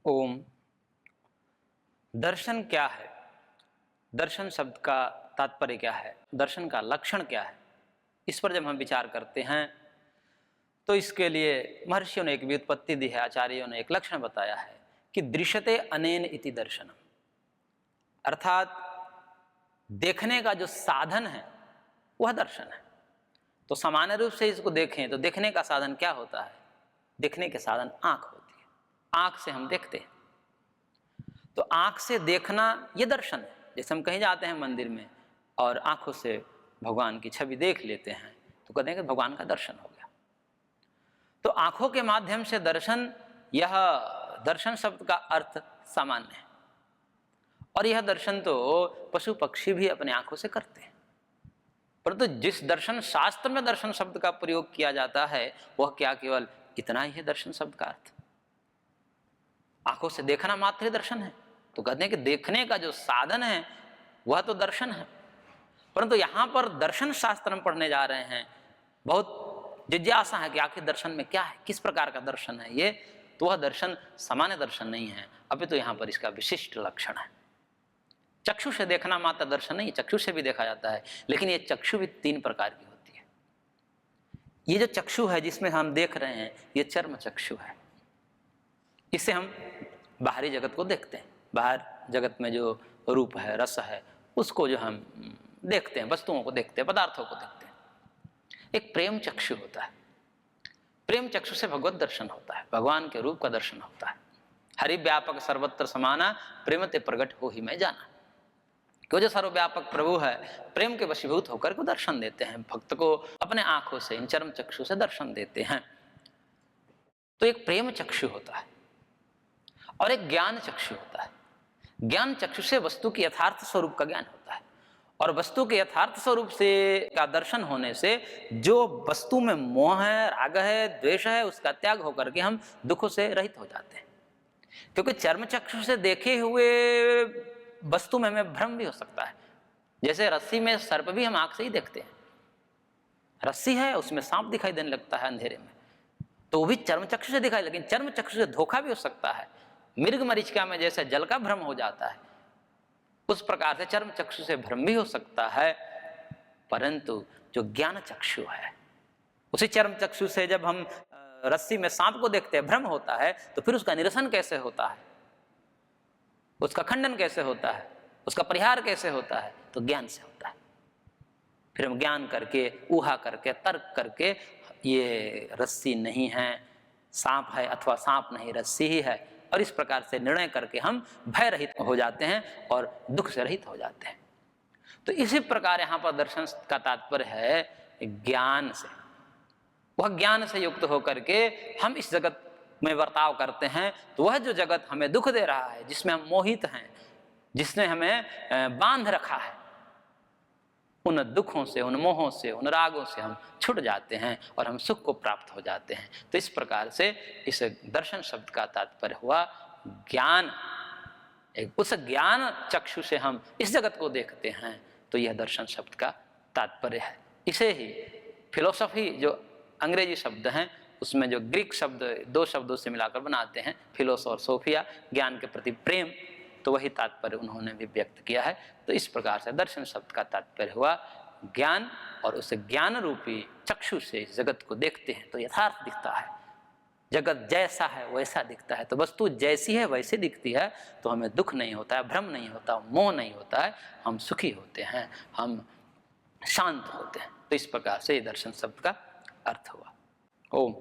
ओम। दर्शन क्या है? दर्शन शब्द का तात्पर्य क्या है? दर्शन का लक्षण क्या है? इस पर जब हम विचार करते हैं तो इसके लिए महर्षियों ने एक व्युत्पत्ति दी है, आचार्यों ने एक लक्षण बताया है कि दृश्यते अनेन इति दर्शनम, अर्थात देखने का जो साधन है वह दर्शन है। तो सामान्य रूप से इसको देखें तो देखने का साधन क्या होता है? देखने के साधन आंख होती है, आंख से हम देखते हैं। तो आंख से देखना ये दर्शन है। जैसे हम कहीं जाते हैं मंदिर में और आंखों से भगवान की छवि देख लेते हैं तो कहते हैं कि भगवान का दर्शन हो गया। तो आंखों के माध्यम से दर्शन, यह दर्शन शब्द का अर्थ सामान्य है और यह दर्शन तो पशु पक्षी भी अपने आंखों से करते हैं। परंतु जिस दर्शन शास्त्र में दर्शन शब्द का प्रयोग किया जाता है वह क्या केवल इतना ही है दर्शन शब्द का अर्थ? आंखों से देखना मात्र दर्शन है? तो कहते हैं कि देखने का जो साधन है वह तो दर्शन है। परंतु यहां पर दर्शन शास्त्र हम पढ़ने जा रहे हैं, बहुत जिज्ञासा है कि आखिर दर्शन में क्या है, किस प्रकार का दर्शन है ये। तो वह दर्शन सामान्य दर्शन नहीं है, अभी तो यहां पर इसका विशिष्ट लक्षण है। चक्षु से देखना मात्र दर्शन नहीं, चक्षु से भी देखा जाता है, लेकिन ये चक्षु भी तीन प्रकार की होती है। ये जो चक्षु है जिसमें हम देख रहे हैं ये चर्म चक्षु है। इससे हम बाहरी जगत को देखते हैं, बाहर जगत में जो रूप है, रस है, उसको जो हम देखते हैं, वस्तुओं को देखते हैं, पदार्थों को देखते हैं। एक प्रेम चक्षु होता है, प्रेम चक्षु से भगवत दर्शन होता है, भगवान के रूप का दर्शन होता है। हरि व्यापक सर्वत्र समाना, प्रेम ते प्रगट हो ही मैं जाना। क्यों? जो सर्वव्यापक प्रभु है प्रेम के वशीभूत होकर को दर्शन देते हैं, भक्त को अपने आंखों से, इन चर्म चक्षु से दर्शन देते हैं। तो एक प्रेम चक्षु होता है और एक ज्ञान चक्षु होता है। ज्ञान चक्षु से वस्तु के यथार्थ स्वरूप का ज्ञान होता है और वस्तु के यथार्थ स्वरूप से का दर्शन होने से जो वस्तु में मोह है, राग है, द्वेष है, उसका त्याग होकर के हम दुखों से रहित हो जाते हैं। क्योंकि चर्म चक्षु से देखे हुए वस्तु में हमें भ्रम भी हो सकता है। जैसे रस्सी में सर्प भी हम आंख से ही देखते हैं, रस्सी है उसमें सांप दिखाई देने लगता है अंधेरे में, तो वो भी चर्म चक्षु से दिखाई, लेकिन चर्म चक्षु से धोखा भी हो सकता है। मृग मरीचिका में जैसे जल का भ्रम हो जाता है उस प्रकार से चर्म चक्षु से भ्रम भी हो सकता है। परंतु जो ज्ञान चक्षु है, उसी चर्म चक्षु से जब हम रस्सी में सांप को देखते हैं भ्रम होता है, तो फिर उसका निरसन कैसे होता है, उसका खंडन कैसे होता है, उसका परिहार कैसे होता है? तो ज्ञान से होता है। फिर हम ज्ञान करके, ऊहा करके, तर्क करके ये रस्सी नहीं है, सांप है, अथवा सांप नहीं रस्सी ही है, और इस प्रकार से निर्णय करके हम भय रहित हो जाते हैं और दुख से रहित हो जाते हैं। तो इसी प्रकार यहाँ पर दर्शन का तात्पर्य है ज्ञान से। वह ज्ञान से युक्त होकर के हम इस जगत में बर्ताव करते हैं, तो वह जो जगत हमें दुख दे रहा है, जिसमें हम मोहित हैं, जिसने हमें बांध रखा है, उन दुखों से, उन मोहों से, उन रागों से हम छूट जाते हैं और हम सुख को प्राप्त हो जाते हैं। तो इस प्रकार से इस दर्शन शब्द का तात्पर्य हुआ ज्ञान। उस ज्ञान चक्षु से हम इस जगत को देखते हैं, तो यह दर्शन शब्द का तात्पर्य है। इसे ही फिलोसफी जो अंग्रेजी शब्द हैं उसमें जो ग्रीक शब्द दो शब्दों से मिलाकर बनाते हैं, फिलोस और सोफिया, ज्ञान के प्रति प्रेम, तो वही तात्पर्य उन्होंने भी व्यक्त किया है। तो इस प्रकार से दर्शन शब्द का तात्पर्य हुआ ज्ञान, और उस ज्ञान रूपी चक्षु से इस जगत को देखते हैं तो यथार्थ दिखता है। जगत जैसा है वैसा दिखता है, तो वस्तु जैसी है वैसे दिखती है, तो हमें दुख नहीं होता है, भ्रम नहीं होता, मोह नहीं होता है, हम सुखी होते हैं, हम शांत होते हैं। तो इस प्रकार से दर्शन शब्द का अर्थ हुआ। ओम।